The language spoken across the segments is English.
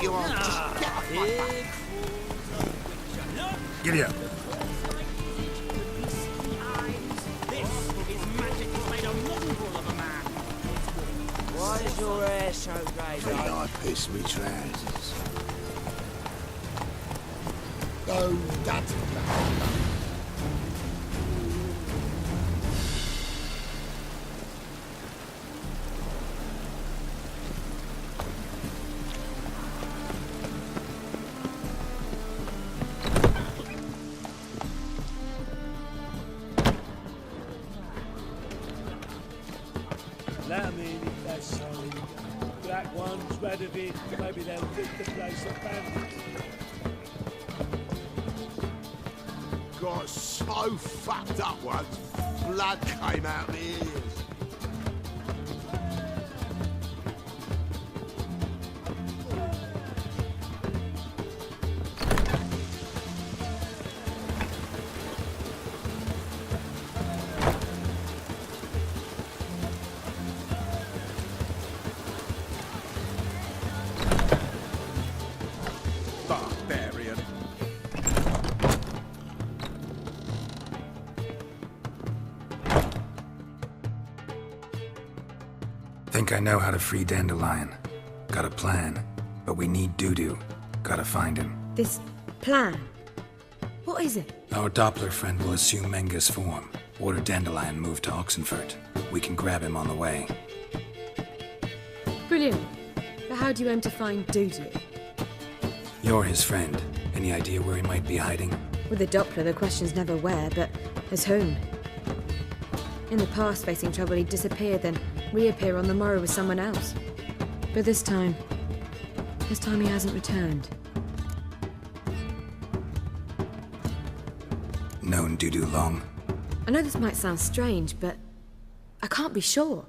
You are just get off my back. Giddy up. Why is your hair so grey? Think I piss me trousers. Oh, that's bad. Let 'em in if they're sorry. Black ones, red of it, maybe they'll pick the place at bandits. Got so fucked up once, blood came out my ears. Barbarian. Think I know how to free Dandelion. Got a plan, but we need Dudu. Gotta find him. This plan? What is it? Our Doppler friend will assume Menga's form. Order Dandelion move to Oxenfurt. We can grab him on the way. Brilliant. But how do you aim to find Dudu? You're his friend. Any idea where he might be hiding? With the Doppler, the question's never where, but as whom. In the past, facing trouble, he'd disappear, then reappear on the morrow with someone else. But this time he hasn't returned. Known Dudu long? I know this might sound strange, but I can't be sure.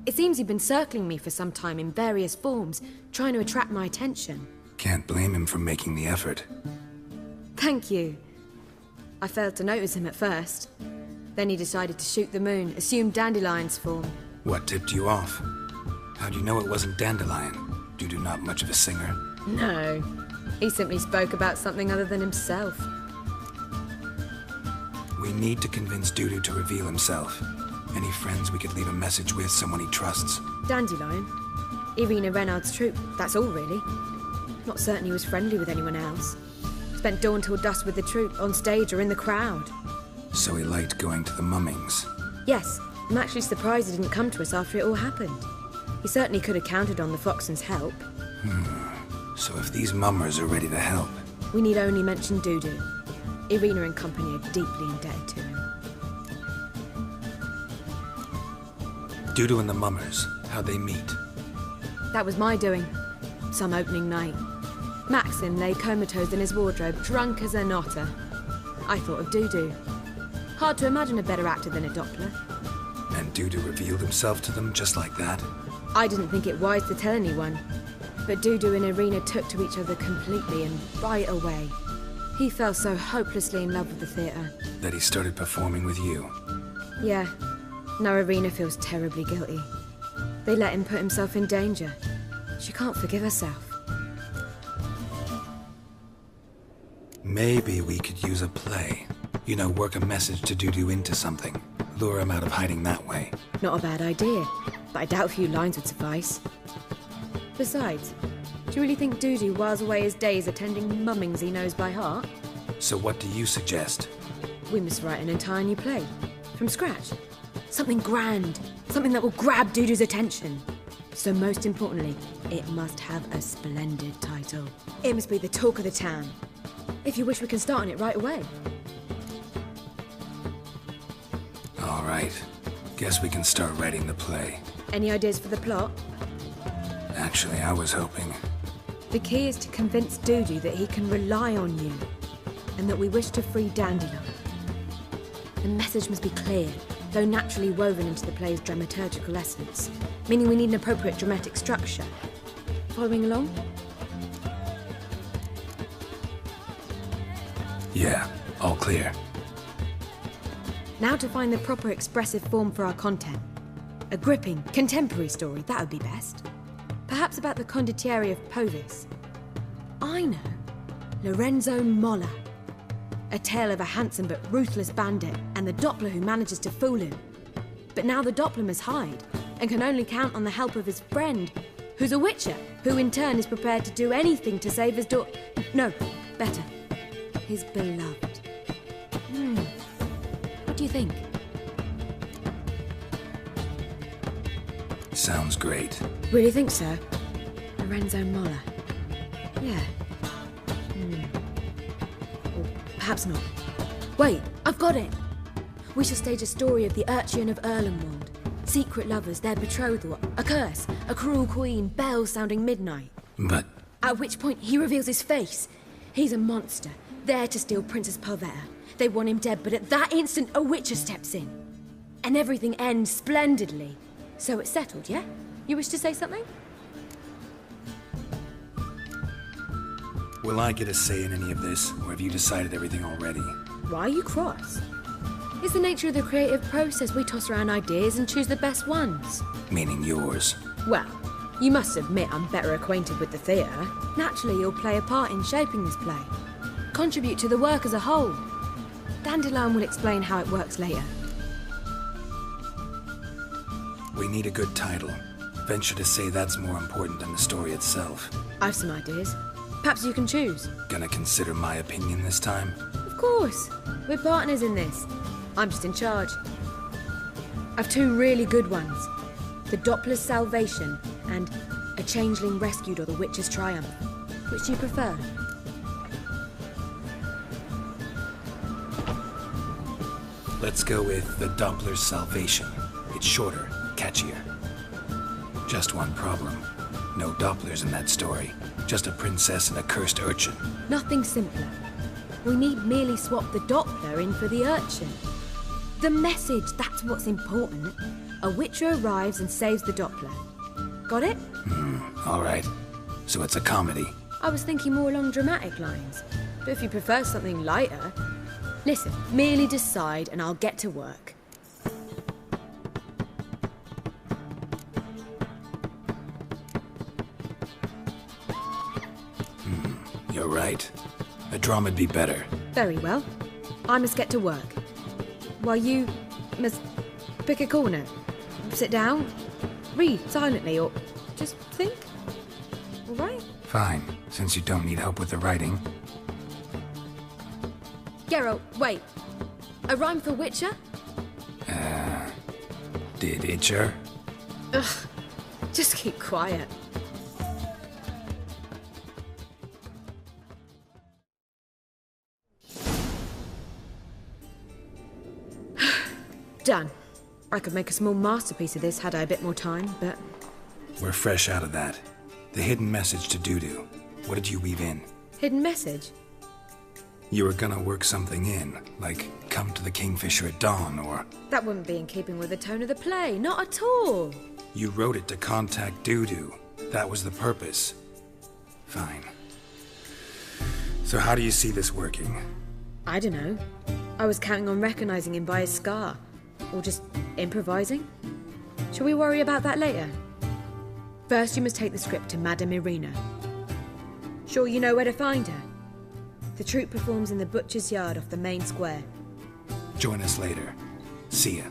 It seems he'd been circling me for some time in various forms, trying to attract my attention. Can't blame him for making the effort. Thank you. I failed to notice him at first. Then he decided to shoot the moon, assume Dandelion's form. What tipped you off? How'd you know it wasn't Dandelion? Dudu not much of a singer. No. He simply spoke about something other than himself. We need to convince Dudu to reveal himself. Any friends we could leave a message with, someone he trusts? Dandelion? Irina Renard's troop, that's all really. Not certain he was friendly with anyone else. Spent dawn till dusk with the troop, on stage or in the crowd. So he liked going to the mummings. Yes, I'm actually surprised he didn't come to us after it all happened. He certainly could have counted on the Foxen's help. So if these mummers are ready to help... We need only mention Dudu. Irina and company are deeply indebted to him. Dudu and the mummers, how'd they meet? That was my doing. Some opening night. Maxim lay comatose in his wardrobe, drunk as an otter. I thought of Dudu. Hard to imagine a better actor than a Doppler. And Dudu revealed himself to them just like that? I didn't think it wise to tell anyone. But Dudu and Irina took to each other completely and right away. He fell so hopelessly in love with the theatre. That he started performing with you. Yeah. Now Irina feels terribly guilty. They let him put himself in danger. She can't forgive herself. Maybe we could use a play. You know, work a message to Dudu into something. Lure him out of hiding that way. Not a bad idea, but I doubt a few lines would suffice. Besides, do you really think Dudu whiles away his days attending mummings he knows by heart? So what do you suggest? We must write an entire new play. From scratch. Something grand. Something that will grab Dudu's attention. So most importantly, it must have a splendid title. It must be the talk of the town. If you wish, we can start on it right away. All right. Guess we can start writing the play. Any ideas for the plot? Actually, I was hoping... The key is to convince Dudu that he can rely on you, and that we wish to free Dandelion. The message must be clear, though naturally woven into the play's dramaturgical essence, meaning we need an appropriate dramatic structure. Following along? Yeah, all clear. Now to find the proper expressive form for our content. A gripping, contemporary story, that would be best. Perhaps about the condottieri of Povis. I know. Lorenzo Molla. A tale of a handsome but ruthless bandit and the Doppler who manages to fool him. But now the Doppler must hide and can only count on the help of his friend, who's a witcher, who in turn is prepared to do anything to save his No, better. His beloved. What do you think? Sounds great. Really think so? Lorenzo Molla. Yeah. Or perhaps not. Wait, I've got it! We shall stage a story of the Urchin of Erlenwald. Secret lovers, their betrothal, a curse, a cruel queen, bells sounding midnight. But... At which point he reveals his face. He's a monster, there to steal Princess Palvetta. They want him dead, but at that instant a witcher steps in. And everything ends splendidly. So it's settled, yeah? You wish to say something? Will I get a say in any of this, or have you decided everything already? Why are you cross? It's the nature of the creative process. We toss around ideas and choose the best ones. Meaning yours. Well, you must admit I'm better acquainted with the theatre. Naturally, you'll play a part in shaping this play. Contribute to the work as a whole. Dandelion will explain how it works later. We need a good title. Venture to say that's more important than the story itself. I've some ideas. Perhaps you can choose. Gonna consider my opinion this time? Of course. We're partners in this. I'm just in charge. I've two really good ones. The Doppler's Salvation and A Changeling Rescued or the Witch's Triumph. Which do you prefer? Let's go with The Doppler's Salvation. It's shorter, catchier. Just one problem. No Dopplers in that story. Just a princess and a cursed urchin. Nothing simpler. We need merely swap the Doppler in for the urchin. The message, that's what's important. A witcher arrives and saves the Doppler. Got it? All right. So it's a comedy. I was thinking more along dramatic lines. But if you prefer something lighter... Listen, merely decide and I'll get to work. You're right. A drama'd be better. Very well. I must get to work. While you must pick a corner. Sit down, read silently, or just think. All right? Fine, since you don't need help with the writing. Geralt, wait. A rhyme for Witcher? Did Itcher? Ugh. Just keep quiet. Done. I could make a small masterpiece of this had I a bit more time, but... We're fresh out of that. The hidden message to Dudu. What did you weave in? Hidden message? You were gonna work something in, like come to the Kingfisher at dawn, or... That wouldn't be in keeping with the tone of the play, not at all. You wrote it to contact Dudu. That was the purpose. Fine. So how do you see this working? I don't know. I was counting on recognizing him by his scar. Or just improvising. Shall we worry about that later? First, you must take the script to Madame Irina. Sure you know where to find her? The troupe performs in the butcher's yard off the main square. Join us later. See ya.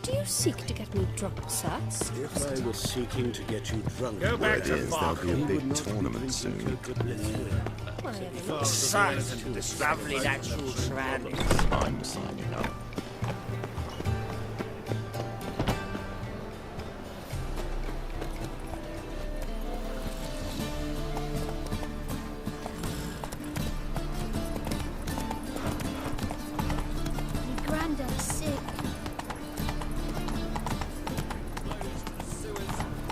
Do you seek to get me drunk, sir? If I was seeking to get you drunk, Go back to There'll be a big tournament soon. Besides the lovely natural surroundings. I'm signing up. My granddad's sick.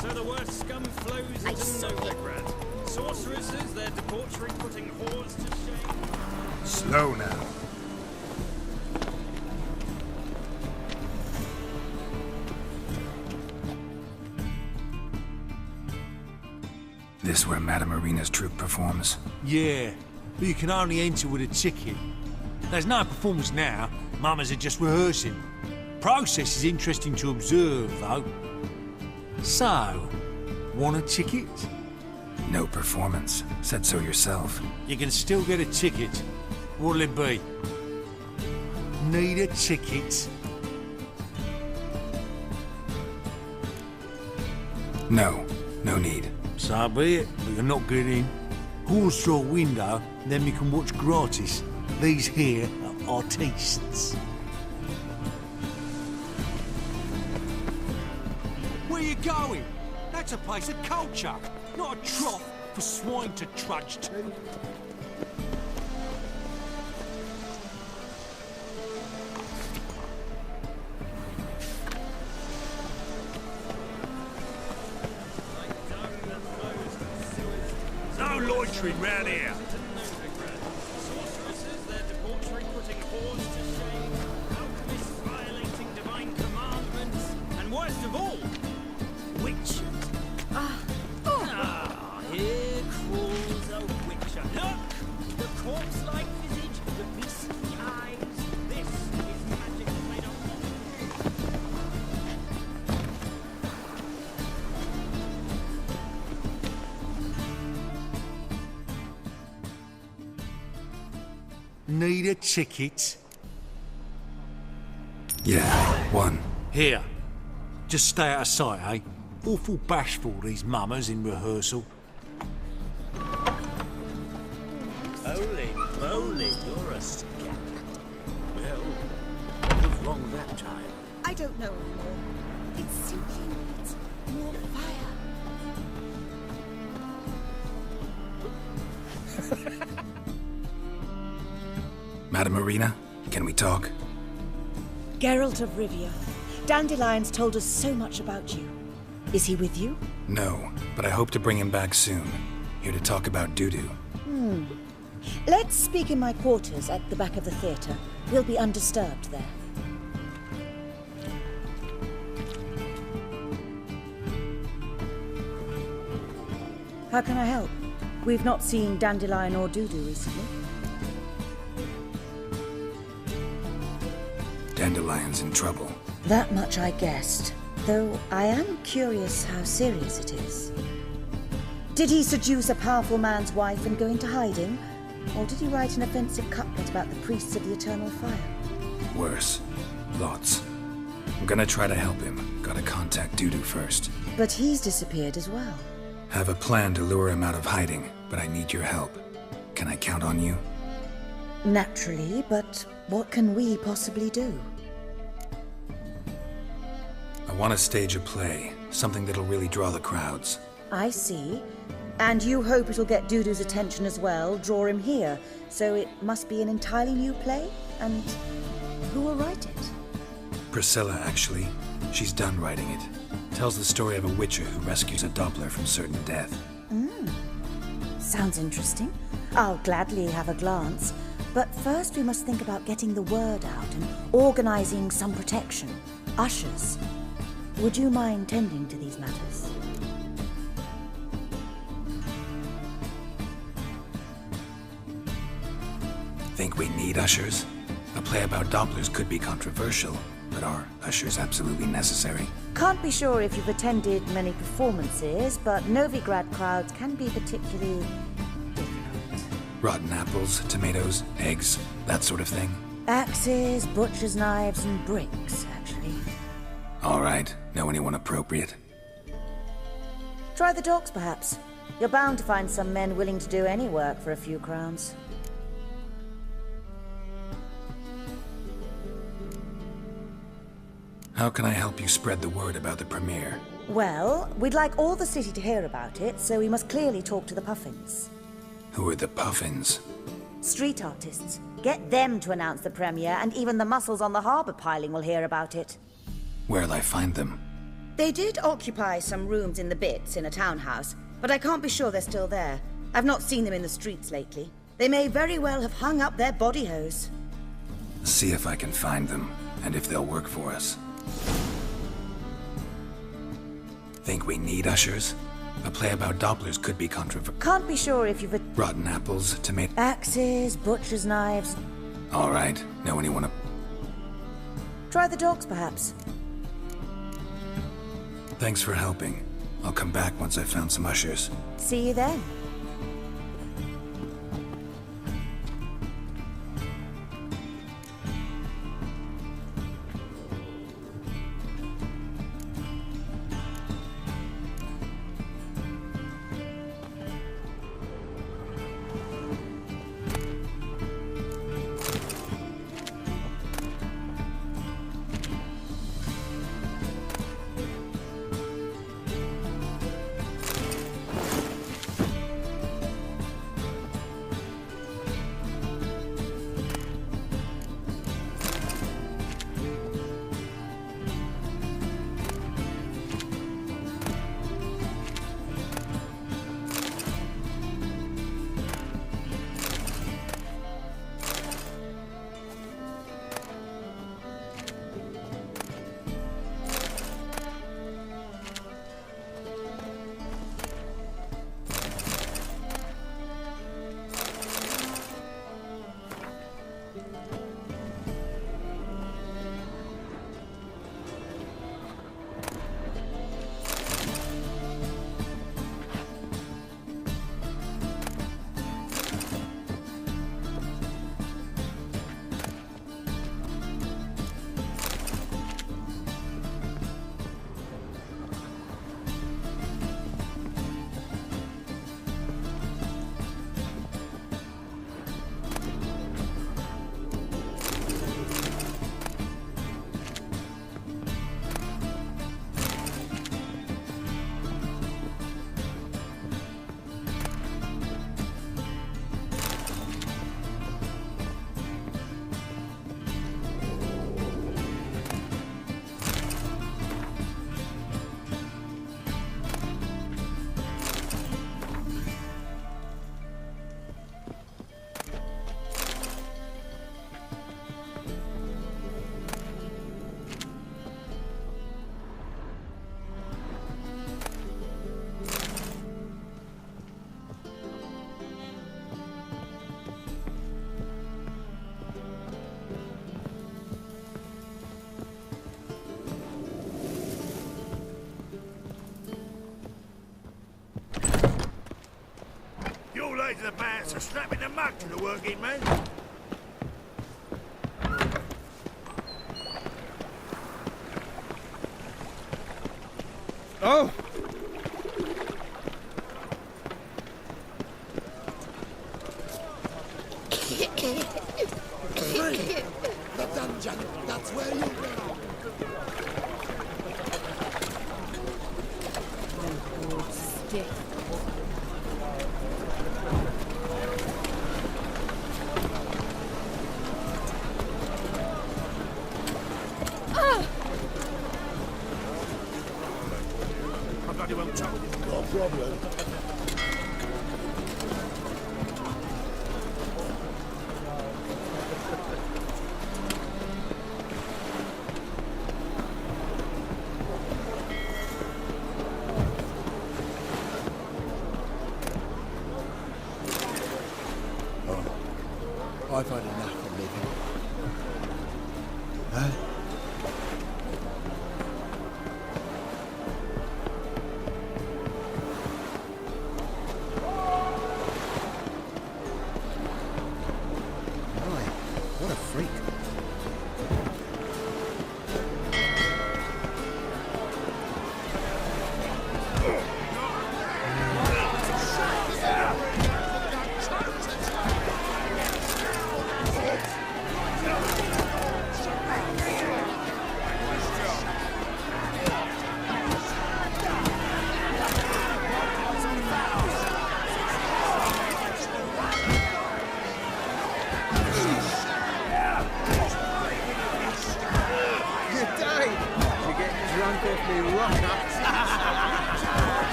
So the worst scum flows into Novigrad. Sorceresses, their debauchery putting whores to shame. Slow now. This where Madame Irina's troupe performs? Yeah, but you can only enter with a ticket. There's no performance now. Mamas are just rehearsing. Process is interesting to observe, though. So, want a ticket? No performance. Said so yourself. You can still get a ticket. What'll it be? Need a ticket? No. No need. So be it, but you're not getting in. Horse through a window, then you can watch gratis. These here are artistes. Where you going? That's a place of culture, not a trough for swine to trudge to. No loitering round here. Sorceresses, their debauchery putting whores to shame. Alchemists violating divine commandments. And worst of all, witches. Here crawls a witcher. Look! The corpse-like visage, the beastly eyes. This is magic made of. Need a ticket? Yeah, one. Here. Just stay out of sight, eh? Awful bashful, these mamas in rehearsal. Holy moly, you're a scamp. Well, what was wrong that time? I don't know anymore. It simply needs more fire. Madame Irina, can we talk? Geralt of Rivia. Dandelion's told us so much about you. Is he with you? No, but I hope to bring him back soon. Here to talk about Dudu. Let's speak in my quarters at the back of the theatre. We'll be undisturbed there. How can I help? We've not seen Dandelion or Dudu recently. Dandelion's in trouble. That much I guessed, though I am curious how serious it is. Did he seduce a powerful man's wife and go into hiding? Or did he write an offensive couplet about the priests of the eternal fire? Worse. Lots. I'm gonna try to help him. Gotta contact Dudu first. But he's disappeared as well. Have a plan to lure him out of hiding, but I need your help. Can I count on you? Naturally, but what can we possibly do? I want to stage a play, something that'll really draw the crowds. I see. And you hope it'll get Dudu's attention as well, draw him here. So it must be an entirely new play? And who will write it? Priscilla, actually. She's done writing it. Tells the story of a witcher who rescues a Doppler from certain death. Sounds interesting. I'll gladly have a glance. But first we must think about getting the word out and organizing some protection. Ushers. Would you mind tending to these matters? Think we need ushers? A play about Dopplers could be controversial, but are ushers absolutely necessary? Can't be sure if you've attended many performances, but Novigrad crowds can be particularly difficult. Rotten apples, tomatoes, eggs, that sort of thing? Axes, butcher's knives, and bricks, actually. All right. Know anyone appropriate? Try the docks, perhaps. You're bound to find some men willing to do any work for a few crowns. How can I help you spread the word about the premiere? Well, we'd like all the city to hear about it, so we must clearly talk to the Puffins. Who are the Puffins? Street artists. Get them to announce the premiere, and even the muscles on the harbour piling will hear about it. Where'll I find them? They did occupy some rooms in the Bits in a townhouse, but I can't be sure they're still there. I've not seen them in the streets lately. They may very well have hung up their body hose. See if I can find them, and if they'll work for us. Think we need ushers? A play about Dopplers could be controversial. Can't be sure if you've... Rotten apples, tomato... Axes, butcher's knives... All right. Know anyone... Try the dogs, perhaps. Thanks for helping. I'll come back once I've found some ushers. See you then. To the bands are snapping the mug to the working men. Oh! Jack, that's where you belong. Stiff. I bloody well told you. No problem. I've had enough of living. Huh? Right, what a freak.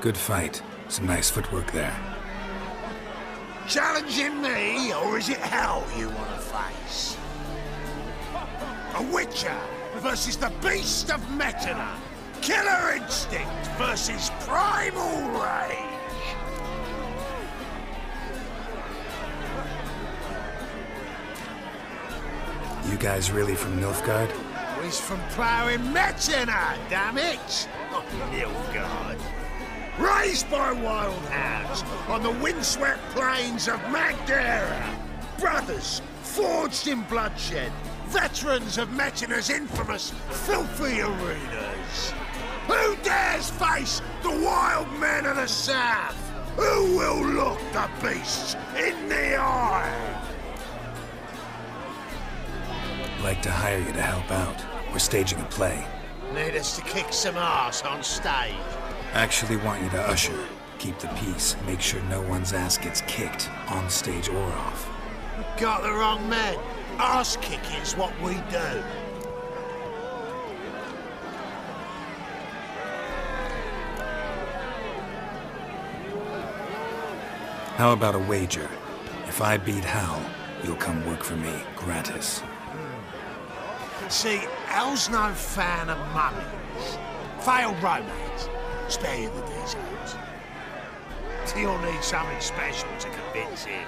Good fight. Some nice footwork there. Challenging me, or is it hell you want to face? A Witcher versus the Beast of Metina. Killer instinct versus primal rage. You guys really from Nilfgaard? He's from ploughing Metina, damn it! Not Nilfgaard. Raised by wild hounds on the windswept plains of Magdera. Brothers forged in bloodshed. Veterans of Metina's infamous filthy arenas. Who dares face the wild men of the south? Who will look the beasts in the eye? Like to hire you to help out. We're staging a play. Need us to kick some ass on stage. Actually want you to usher. Keep the peace. Make sure no one's ass gets kicked, on stage or off. Got the wrong man. Ass kicking's what we do. How about a wager? If I beat Hal, you'll come work for me, gratis. See, Hal's no fan of mummies. Failed romance. Spare you the details. You'll need something special to convince him.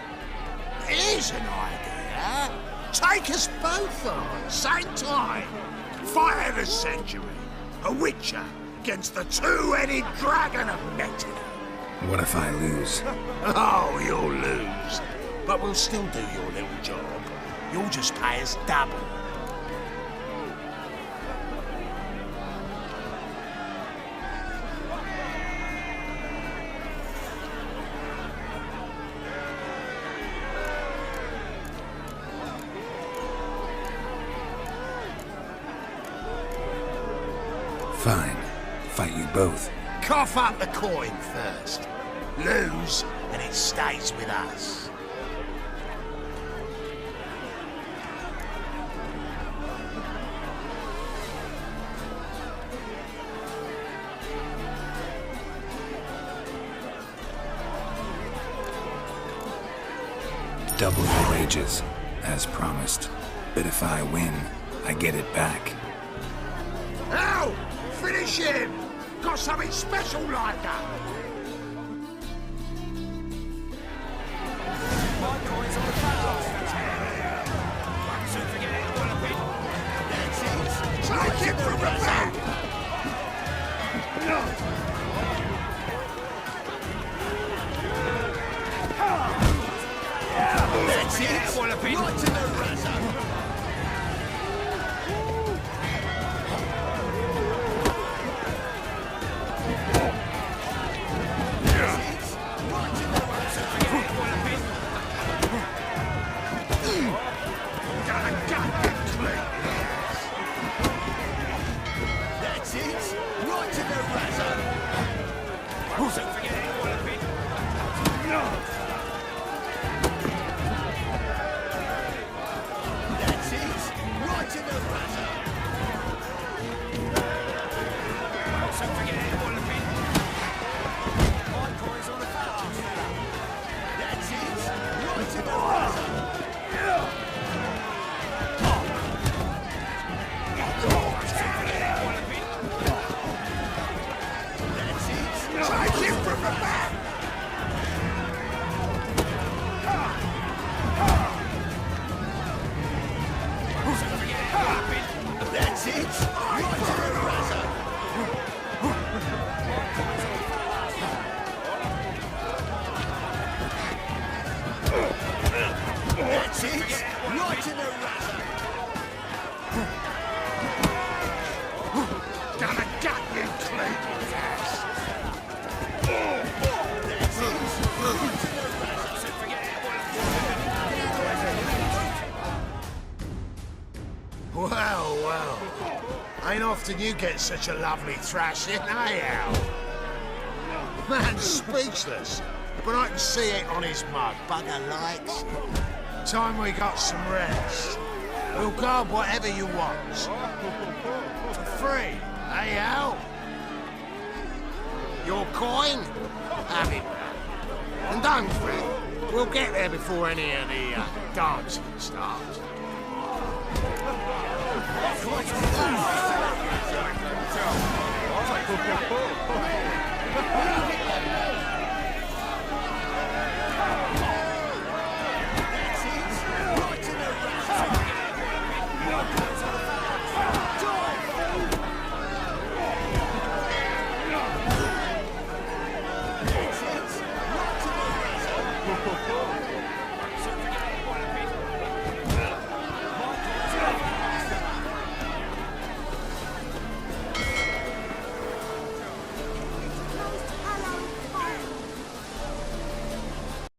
Here's an idea. Take us both on, same time. Fight of the century. A Witcher against the two-headed dragon of Metina. What if I lose? Oh, you'll lose. But we'll still do your little job. You'll just pay us double. Fine. Fight you both. Cough up the coin first. Lose, and it stays with us. Double your wages, as promised. But if I win, I get it back. Ow! Finish him! Got something special like that! Take him from the back! That's it. Right to the razor. That's it! Right in the rudder! Gonna gut you, clean ass! Well, well. Ain't often you get such a lovely thrashing, eh, Al? Man's speechless, but I can see it on his mug. Bugger likes. Time we got some rest. We'll guard whatever you want. For free, eh, Al? Your coin? Have it. And don't fret, we'll get there before any of the dancing starts.